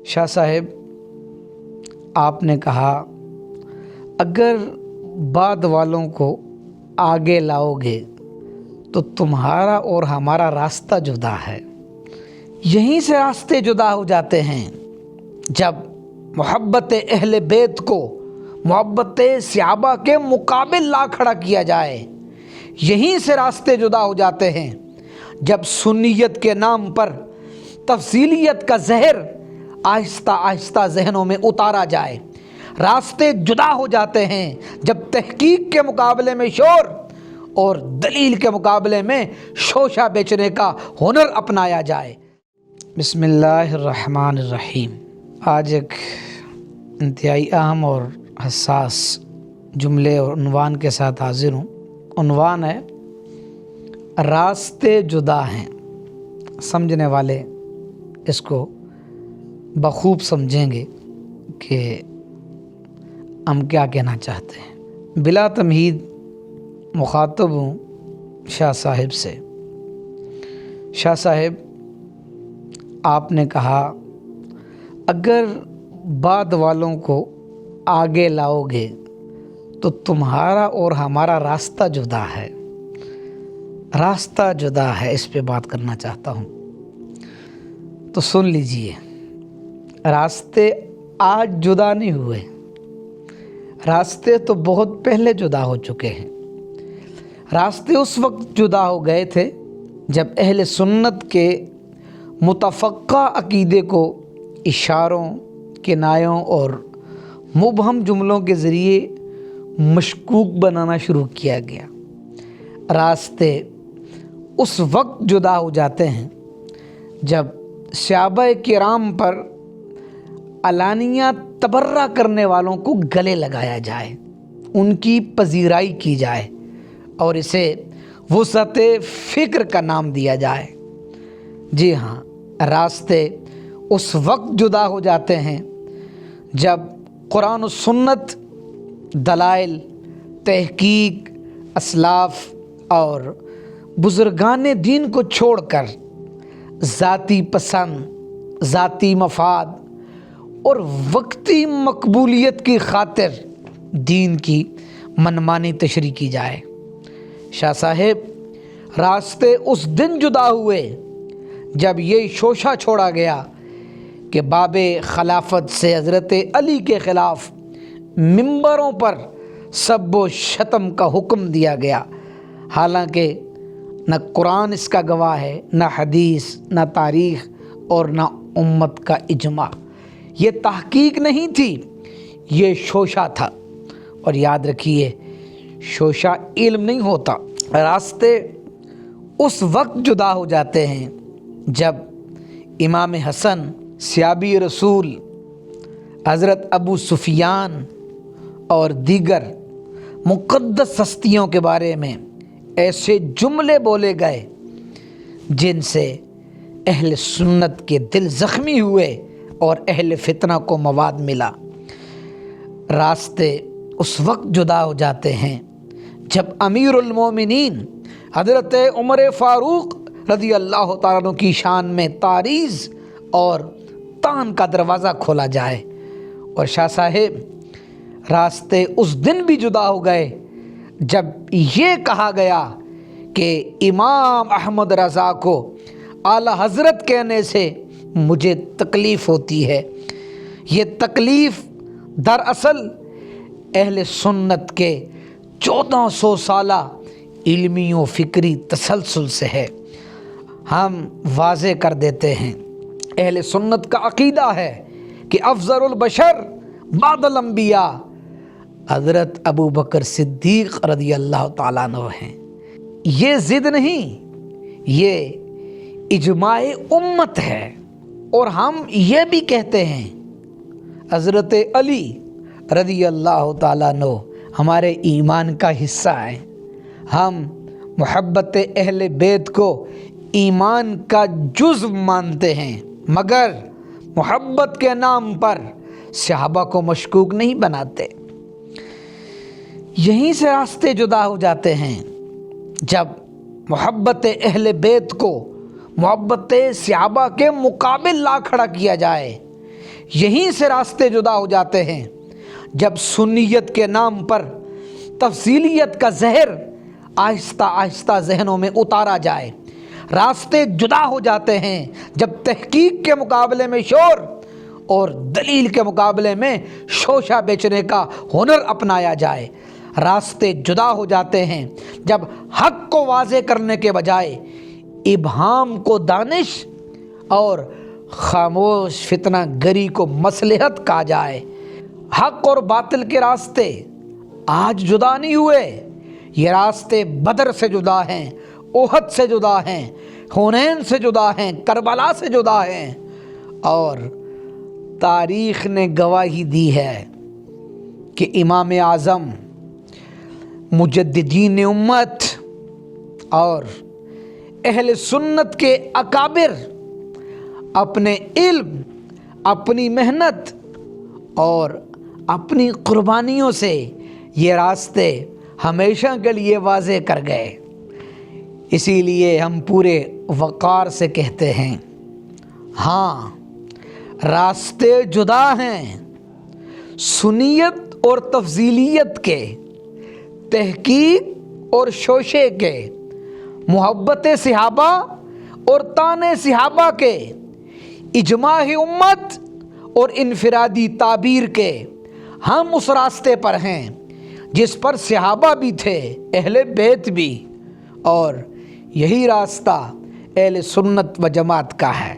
شاہ صاحب، آپ نے کہا اگر بعد والوں کو آگے لاؤ گے تو تمہارا اور ہمارا راستہ جدا ہے۔ یہیں سے راستے جدا ہو جاتے ہیں جب محبت اہل بیت کو محبت صحابہ کے مقابل لا کھڑا کیا جائے۔ یہیں سے راستے جدا ہو جاتے ہیں جب سنیت کے نام پر تفصیلیت کا زہر آہستہ آہستہ ذہنوں میں اتارا جائے۔ راستے جدا ہو جاتے ہیں جب تحقیق کے مقابلے میں شور اور دلیل کے مقابلے میں شوشہ بیچنے کا ہنر اپنایا جائے۔ بسم اللہ الرحمن الرحیم۔ آج ایک انتہائی اہم اور حساس جملے اور عنوان کے ساتھ حاضر ہوں۔ عنوان ہے راستے جدا ہیں۔ سمجھنے والے اس کو بخوب سمجھیں گے کہ ہم کیا کہنا چاہتے ہیں۔ بلا تمہید مخاطب ہوں شاہ صاحب سے۔ شاہ صاحب، آپ نے کہا اگر بعد والوں کو آگے لاؤ گے تو تمہارا اور ہمارا راستہ جدا ہے۔ راستہ جدا ہے، اس پہ بات کرنا چاہتا ہوں، تو سن لیجئے۔ راستے آج جدا نہیں ہوئے، راستے تو بہت پہلے جدا ہو چکے ہیں۔ راستے اس وقت جدا ہو گئے تھے جب اہل سنت کے متفقہ عقیدے کو اشاروں، کنایوں اور مبہم جملوں کے ذریعے مشکوک بنانا شروع کیا گیا۔ راستے اس وقت جدا ہو جاتے ہیں جب صحابہ کرام پر علانیہ تبرہ کرنے والوں کو گلے لگایا جائے، ان کی پذیرائی کی جائے اور اسے وسعت فکر کا نام دیا جائے۔ جی ہاں، راستے اس وقت جدا ہو جاتے ہیں جب قرآن و سنت، دلائل، تحقیق، اسلاف اور بزرگان دین کو چھوڑ کر ذاتی پسند، ذاتی مفاد اور وقتی مقبولیت کی خاطر دین کی منمانی تشریح کی جائے۔ شاہ صاحب، راستے اس دن جدا ہوئے جب یہ شوشہ چھوڑا گیا کہ باب خلافت سے حضرت علی کے خلاف ممبروں پر سب و شتم کا حکم دیا گیا، حالانکہ نہ قرآن اس کا گواہ ہے، نہ حدیث، نہ تاریخ اور نہ امت کا اجماع۔ یہ تحقیق نہیں تھی، یہ شوشہ تھا۔ اور یاد رکھیے، شوشہ علم نہیں ہوتا۔ راستے اس وقت جدا ہو جاتے ہیں جب امام حسن، صحابی رسول، حضرت ابو سفیان اور دیگر مقدس ہستیوں کے بارے میں ایسے جملے بولے گئے جن سے اہل سنت کے دل زخمی ہوئے اور اہل فتنہ کو مواد ملا۔ راستے اس وقت جدا ہو جاتے ہیں جب امیر المومنین حضرت عمر فاروق رضی اللہ تعالیٰ عنہ کی شان میں تعریض اور طعن کا دروازہ کھولا جائے۔ اور شاہ صاحب، راستے اس دن بھی جدا ہو گئے جب یہ کہا گیا کہ امام احمد رضا کو اعلیٰ حضرت کہنے سے مجھے تکلیف ہوتی ہے۔ یہ تکلیف دراصل اہل سنت کے 1400 سالہ علمی و فکری تسلسل سے ہے۔ ہم واضح کر دیتے ہیں، اہل سنت کا عقیدہ ہے کہ افضل البشر بعد الانبیاء حضرت ابو بکر صدیق رضی اللہ تعالیٰ عنہ ہیں۔ یہ ضد نہیں، یہ اجماع امت ہے۔ اور ہم یہ بھی کہتے ہیں حضرت علی رضی اللہ تعالیٰ عنہ ہمارے ایمان کا حصہ ہیں۔ ہم محبت اہل بیت کو ایمان کا جزو مانتے ہیں، مگر محبت کے نام پر صحابہ کو مشکوک نہیں بناتے۔ یہیں سے راستے جدا ہو جاتے ہیں جب محبت اہل بیت کو محبت صحابہ کے مقابل لا کھڑا کیا جائے۔ یہیں سے راستے جدا ہو جاتے ہیں جب سنیت کے نام پر تفصیلیت کا زہر آہستہ آہستہ ذہنوں میں اتارا جائے۔ راستے جدا ہو جاتے ہیں جب تحقیق کے مقابلے میں شور اور دلیل کے مقابلے میں شوشہ بیچنے کا ہنر اپنایا جائے۔ راستے جدا ہو جاتے ہیں جب حق کو واضح کرنے کے بجائے ابہام کو دانش اور خاموش فتنہ گری کو مصلحت کہا جائے۔ حق اور باطل کے راستے آج جدا نہیں ہوئے، یہ راستے بدر سے جدا ہیں، احد سے جدا ہیں، حنین سے جدا ہیں، کربلا سے جدا ہیں، اور تاریخ نے گواہی دی ہے کہ امام اعظم، مجددین امت اور اہل سنت کے اکابر اپنے علم، اپنی محنت اور اپنی قربانیوں سے یہ راستے ہمیشہ کے لیے واضح کر گئے۔ اسی لیے ہم پورے وقار سے کہتے ہیں، ہاں راستے جدا ہیں، سنیت اور تفضیلیت کے، تحقیق اور شوشے کے، محبت صحابہ اور طعن صحابہ کے، اجماع امت اور انفرادی تعبیر کے۔ ہم اس راستے پر ہیں جس پر صحابہ بھی تھے، اہل بیت بھی، اور یہی راستہ اہل سنت و جماعت کا ہے۔